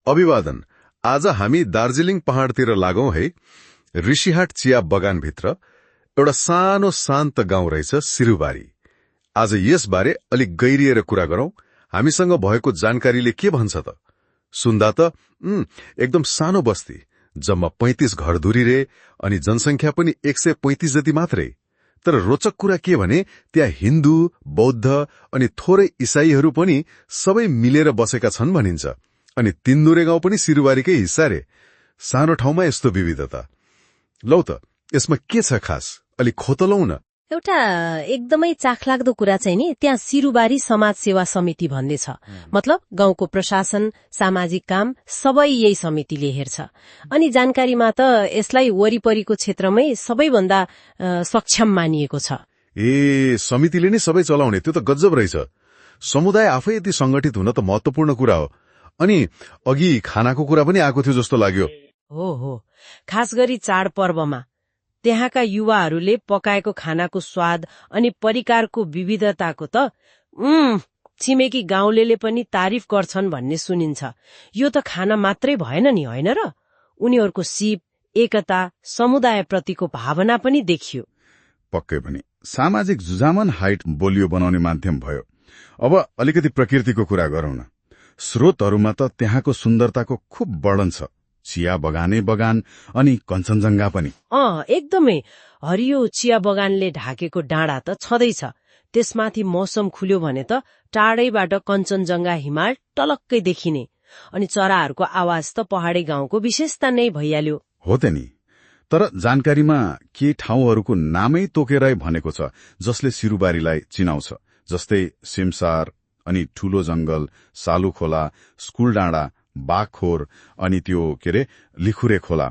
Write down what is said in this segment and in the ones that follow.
अभिवादन। आज हामी दार्जीलिङ पहाड़तिर लागौं है। ऋषिहाट चिया बगानभित्र एउटा सानो शान्त गाउँ रहेछ सिरुबारी। आज यसबारे अलिक गहिरिएर कुरा गरौं। हामीसँग भएको जानकारीले के भन्छ त? सुन्दा त एकदम सानो बस्ती, जम्मा 35 घरधुरी रे, अनि जनसंख्या पनि 135 जति मात्रै। तर रोचक कुरा के भने त्यहाँ हिन्दू, बौद्ध अनि थोरै इसाईहरू पनि सबै मिलेर बसेका छन् भनिन्छ। अनि तिन्दुरे गाउँ पनि सिरुबारीकै हिस्सा रे। सानो ठाउँमा यस्तो विविधता। लौ त यसमा के छ खास, अलिक खोतलौं न। एउटा एकदमै चाखलाग्दो कुरा चाहिँ नि त्यहाँ सिरुबारी समाज सेवा समिति भन्ने छ। मतलब गाउँको प्रशासन, सामाजिक काम सबै यही समितिले हेर्छ। अनि जानकारीमा त यसलाई वरिपरिको क्षेत्रमै सबैभन्दा सक्षम मानिएको छ। ए, समितिले नै सबै चलाउने, त्यो त गजब रहेछ। समुदाय आफै यति संगठित हुन त महत्वपूर्ण कुरा हो। अनि अघि खानाको कुरा पनि आएको थियो जस्तो लाग्यो। हो, खास गरी चाडपर्वमा त्यहाँका युवाहरूले पकाएको खानाको स्वाद अनि परिकारको विविधताको त छिमेकी गाउँलेले पनि तारिफ गर्छन् भन्ने सुनिन्छ। यो त खाना मात्रै भएन नि, होइन र? उनीहरूको सिप, एकता, समुदायप्रतिको भावना पनि देखियो। पक्कै पनि सामाजिक जुझामन हाइट बोलियो बनाउने माध्यम भयो। अब अलिकति प्रकृतिको कुरा गरौं न। स्रोतहरूमा त त्यहाँको सुन्दरताको खूब वर्णन छ। चिया बगानै बगान अनि कञ्चनजंघा पनि। एकदमै हरियो चिया बगानले ढाकेको डाँडा त छँदैछ। त्यसमाथि मौसम खुल्यो भने त टाढैबाट कञ्चनजंघा हिमाल टलक्कै देखिने। अनि चराहरूको आवाज त पहाडी गाउँको विशेषता नै भइहाल्यो। हो त नि। तर जानकारीमा के ठाउँहरूको नामै तोकेरै भनेको छ जसले सिरुबारीलाई चिनाउँछ। जस्तै सिमसार, अनि ठूलो जंगल, सालु खोला, स्कुल डाँडा, बाघखोर अनि त्यो लिखुरे खोला।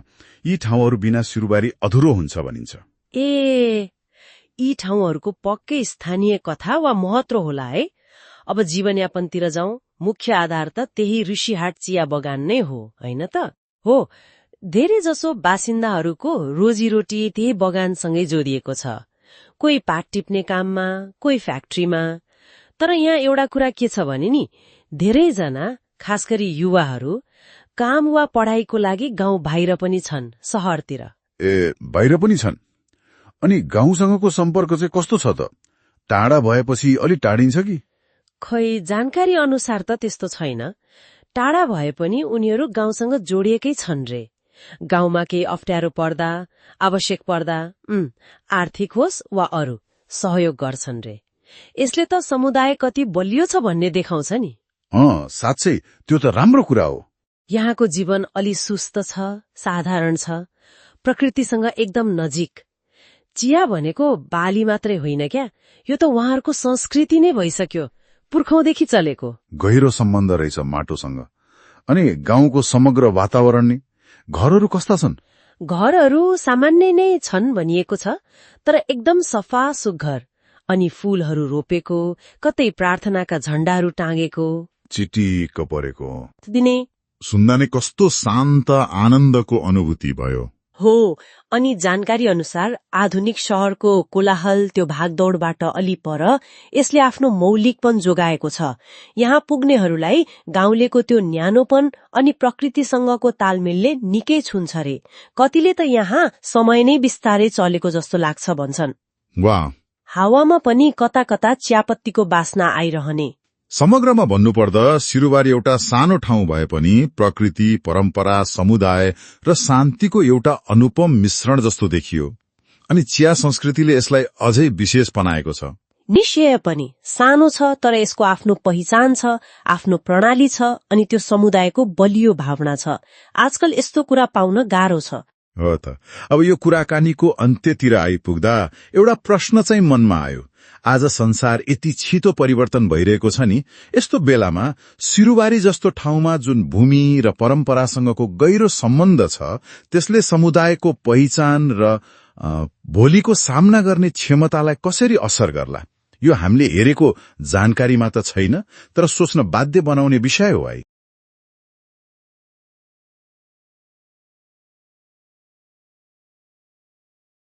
यी ठाउँहरू बिना सिरुबारी अधुरो हुन्छ भनिन्छ। यी ठाउँहरूको पक्कै स्थानीय कथा वा महत्व होला है। अब जीवनयापनतिर जाउँ। मुख्य आधार त त्यही ऋषिहाट चिया बगान नै हो, होइन त? हो, धेरै जसो बासिन्दाहरूको रोजीरोटी त्यही बगानसँगै जोडिएको छ। कोही पात टिप्ने काममा, कोही फ्याक्ट्रीमा। तर यहाँ एउटा कुरा के छ भने नि, धेरैजना खास गरी युवाहरू काम वा पढाइको लागि गाउँ बाहिर पनि छन्, शहरतिर। बाहिर पनि छन्। अनि गाउँसँगको सम्पर्क चाहिँ कस्तो छ त? टाढा भएपछि अलि टाढिन्छ कि? खै, जानकारी अनुसार त त्यस्तो छैन। टाढा भए पनि उनीहरू गाउँसँग जोडिएकै छन् रे। गाउँमा केही अप्ठ्यारो पर्दा, आवश्यक पर्दा आर्थिक होस् वा अरू सहयोग गर्छन् रे। यसले त समुदाय कति बलियो छ भन्ने देखाउँछ नि। साँच्चै त्यो त राम्रो कुरा हो। यहाँको जीवन अलि सुस्त छ, साधारण छ, प्रकृतिसँग एकदम नजिक। चिया भनेको बाली मात्रै होइन क्या, यो त उहाँहरूको संस्कृति नै भइसक्यो, पुर्खौंदेखि चलेको। गहिरो सम्बन्ध रहेछ माटोसँग। अनि गाउँको समग्र वातावरण नि, घरहरू कस्ता छन्? घरहरू सामान्य नै छन् भनिएको छ, तर एकदम सफा सुग्घर। अनि फूलहरू रोपेको, कतै प्रार्थनाका झण्डाहरू टाँगेको, चिटिक्क परेको दिने। सुन्दा नै कस्तो शान्त आनन्दको अनुभूति भयो। हो, अनि जानकारी अनुसार आधुनिक शहरको कोलाहल, त्यो भागदौडबाट अलि पर यसले आफ्नो मौलिकपन जोगाएको छ। यहाँ पुग्नेहरूलाई गाउँलेको त्यो न्यानोपन अनि प्रकृतिसँगको तालमेलले निकै छुन्छ रे। कतिले त यहाँ समय नै बिस्तारै चलेको जस्तो लाग्छ भन्छन्। वाह। हावामा पनि कता कता चियापत्तीको बास्ना आइरहने। समग्रमा भन्नुपर्दा सिरुबारी एउटा सानो ठाउँ भए पनि प्रकृति, परम्परा, समुदाय र शान्तिको एउटा अनुपम मिश्रण जस्तो देखियो। अनि चिया संस्कृतिले यसलाई अझै विशेष बनाएको छ। निश्चय पनि सानो छ, तर यसको आफ्नो पहिचान छ, आफ्नो प्रणाली छ, अनि त्यो समुदायको बलियो भावना छ। आजकल यस्तो कुरा पाउन गाह्रो छ। हो त। अब यो कुराकानीको अन्त्यतिर आइपुग्दा एउटा प्रश्न चाहिँ मनमा आयो। आज संसार यति छिटो परिवर्तन भइरहेको छ नि, यस्तो बेलामा सिरुबारी जस्तो ठाउँमा जुन भूमि र परम्परासँगको गहिरो सम्बन्ध छ, त्यसले समुदायको पहिचान र भोलिको सामना गर्ने क्षमतालाई कसरी असर गर्ला? यो हामीले हेरेको जानकारीमा त छैन, तर सोच्न बाध्य बनाउने विषय हो है।